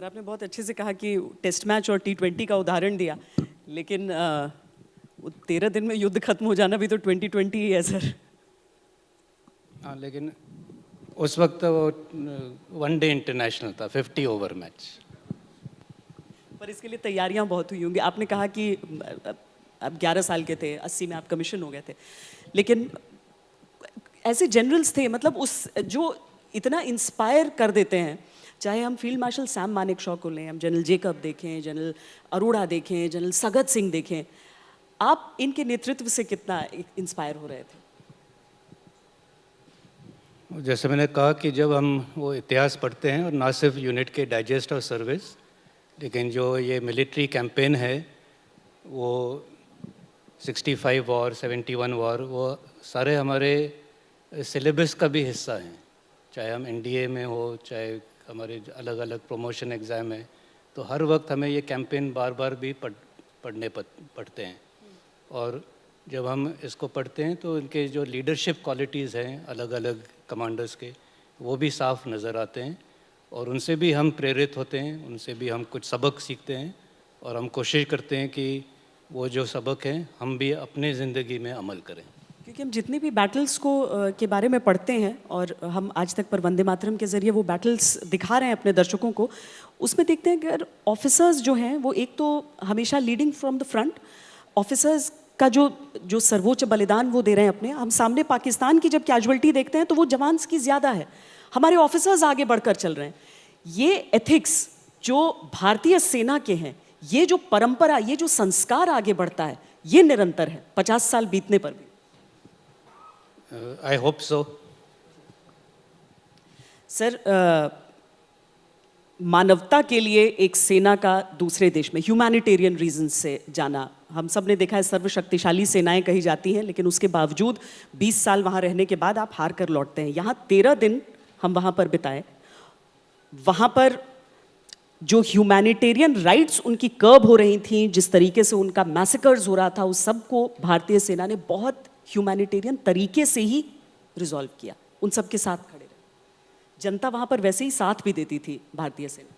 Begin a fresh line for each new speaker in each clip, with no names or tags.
Sir आपने बहुत अच्छे से कहा कि टेस्ट मैच और T20 का उदाहरण दिया, लेकिन 13 दिन में युद्ध खत्म हो जाना भी तो 2020 ही है सर।
हाँ, लेकिन उस वक्त वो वनडे इंटरनेशनल था, 50 ओवर मैच।
पर इसके लिए तैयारियां बहुत हुई होंगी। आपने कहा कि आप 11 साल के थे, 80 में आप कमीशन हो गए थे, लेकिन ऐसे जनरल्स थे, मतलब उस जो इतना इंस्पायर कर देते हैं, चाहे हम फील्ड मार्शल सैम मानेकशॉ को लें, हम जनरल जेकब देखें, जनरल अरोड़ा देखें, जनरल सगत सिंह देखें, आप इनके नेतृत्व से कितना इंस्पायर हो रहे थे?
जैसे मैंने कहा कि जब हम वो इतिहास पढ़ते हैं और ना सिर्फ यूनिट के डाइजेस्ट और सर्विस, लेकिन जो ये मिलिट्री कैंपेन है वो 65 वॉर, 71 वॉर, वो सारे हमारे सिलेबस का भी हिस्सा हैं। चाहे हम एनडीए में हो, चाहे हमारे अलग अलग प्रमोशन एग्ज़ाम है, तो हर वक्त हमें ये कैंपेन बार बार भी पढ़ते हैं। और जब हम इसको पढ़ते हैं तो इनके जो लीडरशिप क्वालिटीज़ हैं अलग अलग कमांडर्स के, वो भी साफ नज़र आते हैं और उनसे भी हम प्रेरित होते हैं, उनसे भी हम कुछ सबक सीखते हैं और हम कोशिश करते हैं कि वो जो सबक हैं हम भी अपने ज़िंदगी में अमल करें।
क्योंकि हम जितनी भी बैटल्स को के बारे में पढ़ते हैं और हम आज तक पर वंदे मातरम के ज़रिए वो बैटल्स दिखा रहे हैं अपने दर्शकों को, उसमें देखते हैं कि अगर ऑफिसर्स जो हैं वो एक तो हमेशा leading from the front, officers का जो सर्वोच्च बलिदान वो दे रहे हैं अपने, हम सामने पाकिस्तान की जब कैजुअलिटी देखते हैं तो वो जवान्स की ज़्यादा है, हमारे ऑफिसर्स आगे बढ़कर चल रहे हैं। ये एथिक्स जो भारतीय सेना के हैं, ये जो परंपरा, ये जो संस्कार आगे बढ़ता है, ये निरंतर है 50 साल बीतने पर भी।
I hope so.
सर, मानवता के लिए एक सेना का दूसरे देश में ह्यूमैनिटेरियन रीजन से जाना, हम सब ने देखा है सर्वशक्तिशाली सेनाएं कही जाती हैं, लेकिन उसके बावजूद 20 साल वहाँ रहने के बाद आप हार कर लौटते हैं। यहाँ 13 दिन हम वहाँ पर बिताए, वहाँ पर जो ह्यूमैनिटेरियन राइट्स उनकी कर्ब हो रही थी, जिस तरीके से उनका मैसेकर्स हो रहा था, उस सब को भारतीय सेना ने बहुत ह्यूमैनिटेरियन तरीके से ही रिजॉल्व किया, उन सब के साथ खड़े रहे। जनता वहाँ पर वैसे ही साथ भी देती थी भारतीय सेना।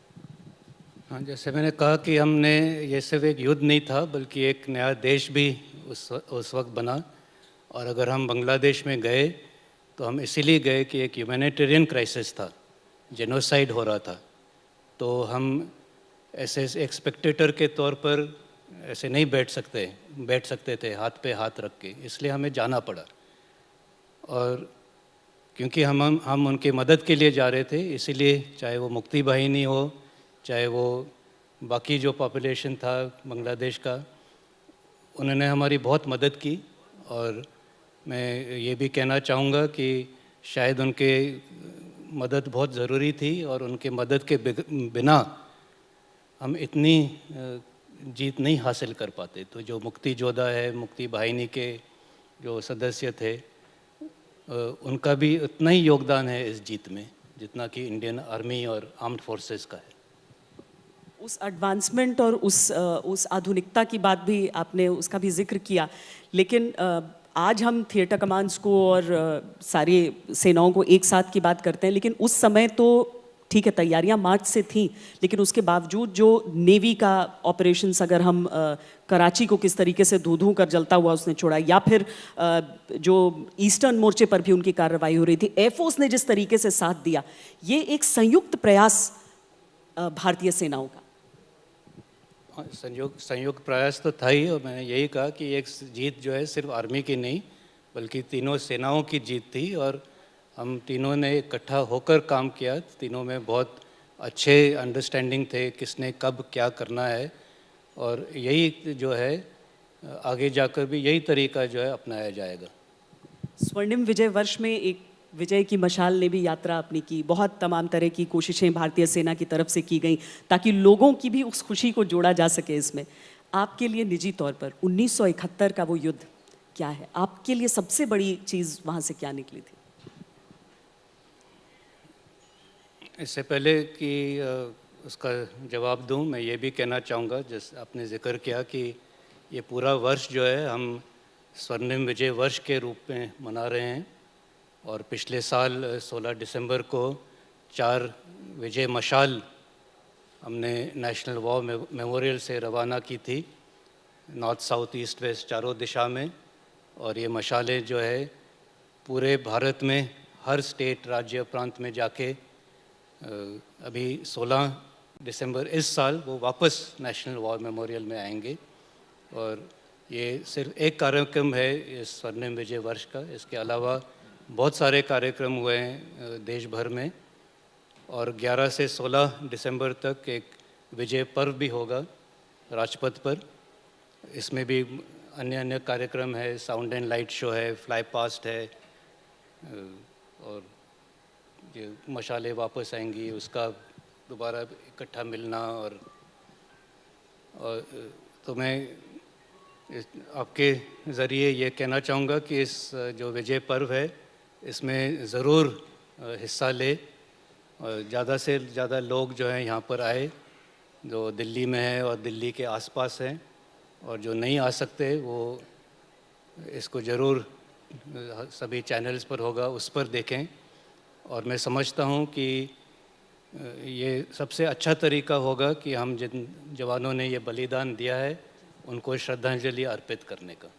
हाँ, जैसे मैंने कहा कि हमने ये सिर्फ एक युद्ध नहीं था बल्कि एक नया देश भी उस वक्त बना। और अगर हम बांग्लादेश में गए तो हम इसीलिए गए कि एक ह्यूमैनिटेरियन क्राइसिस था, जेनोसाइड हो रहा था, तो हम ऐसे एक स्पेक्टेटर के तौर पर ऐसे नहीं बैठ सकते थे हाथ पे हाथ रख के, इसलिए हमें जाना पड़ा। और क्योंकि हम उनकी मदद के लिए जा रहे थे, इसीलिए चाहे वो मुक्ति बाहिनी हो, चाहे वो बाकी जो पॉपुलेशन था बांग्लादेश का, उन्होंने हमारी बहुत मदद की। और मैं ये भी कहना चाहूँगा कि शायद उनके मदद बहुत ज़रूरी थी और उनके मदद के बिना हम इतनी जीत नहीं हासिल कर पाते। तो जो मुक्ति योद्धा है, मुक्ति बाहिनी के जो सदस्य थे, उनका भी उतना ही योगदान है इस जीत में जितना कि इंडियन आर्मी और आर्म्ड फोर्सेस का है।
उस एडवांसमेंट और उस आधुनिकता की बात भी आपने उसका भी जिक्र किया, लेकिन आज हम थिएटर कमांड्स को और सारी सेनाओं को एक साथ की बात करते हैं, लेकिन उस समय तो ठीक है तैयारियां मार्च से थीं, लेकिन उसके बावजूद जो नेवी का ऑपरेशंस, अगर हम कराची को किस तरीके से धू धू कर जलता हुआ उसने छोड़ा, या फिर जो ईस्टर्न मोर्चे पर भी उनकी कार्रवाई हो रही थी, एयरफोर्स ने जिस तरीके से साथ दिया, ये एक संयुक्त प्रयास भारतीय सेनाओं का।
संयुक्त प्रयास तो था ही, और मैंने यही कहा कि एक जीत जो है सिर्फ आर्मी की नहीं बल्कि तीनों सेनाओं की जीत थी। और हम तीनों ने इकट्ठा होकर काम किया, तीनों में बहुत अच्छे अंडरस्टैंडिंग थे किसने कब क्या करना है, और यही जो है आगे जाकर भी यही तरीका जो है अपनाया जाएगा।
स्वर्णिम विजय वर्ष में एक विजय की मशाल ने भी यात्रा अपनी की, बहुत तमाम तरह की कोशिशें भारतीय सेना की तरफ से की गई ताकि लोगों की भी उस खुशी को जोड़ा जा सके इसमें। आपके लिए निजी तौर पर 1971 का वो युद्ध क्या है? आपके लिए सबसे बड़ी चीज़ वहाँ से क्या निकली थी?
इससे पहले कि उसका जवाब दूं, मैं ये भी कहना चाहूँगा, जैसे आपने जिक्र किया कि ये पूरा वर्ष जो है हम स्वर्णिम विजय वर्ष के रूप में मना रहे हैं। और पिछले साल 16 दिसंबर को 4 विजय मशाल हमने नेशनल वॉर मेमोरियल से रवाना की थी, नॉर्थ साउथ ईस्ट वेस्ट चारों दिशा में। और ये मशालें जो है पूरे भारत में हर स्टेट राज्य प्रांत में जाके अभी 16 दिसंबर इस साल वो वापस नेशनल वॉर मेमोरियल में आएंगे। और ये सिर्फ एक कार्यक्रम है इस स्वर्णिम विजय वर्ष का, इसके अलावा बहुत सारे कार्यक्रम हुए हैं देश भर में। और 11 से 16 दिसंबर तक एक विजय पर्व भी होगा राजपथ पर। इसमें भी अन्य अन्य कार्यक्रम है, साउंड एंड लाइट शो है, फ्लाई पास्ट है, और ये मशालें वापस आएंगी, उसका दोबारा इकट्ठा मिलना। और तो मैं आपके ज़रिए ये कहना चाहूँगा कि इस जो विजय पर्व है इसमें ज़रूर हिस्सा ले, और ज़्यादा से ज़्यादा लोग जो हैं यहाँ पर आए, जो दिल्ली में है और दिल्ली के आसपास हैं, और जो नहीं आ सकते वो इसको ज़रूर सभी चैनल्स पर होगा, उस पर देखें। और मैं समझता हूँ कि ये सबसे अच्छा तरीका होगा कि हम जिन जवानों ने ये बलिदान दिया है उनको श्रद्धांजलि अर्पित करने का।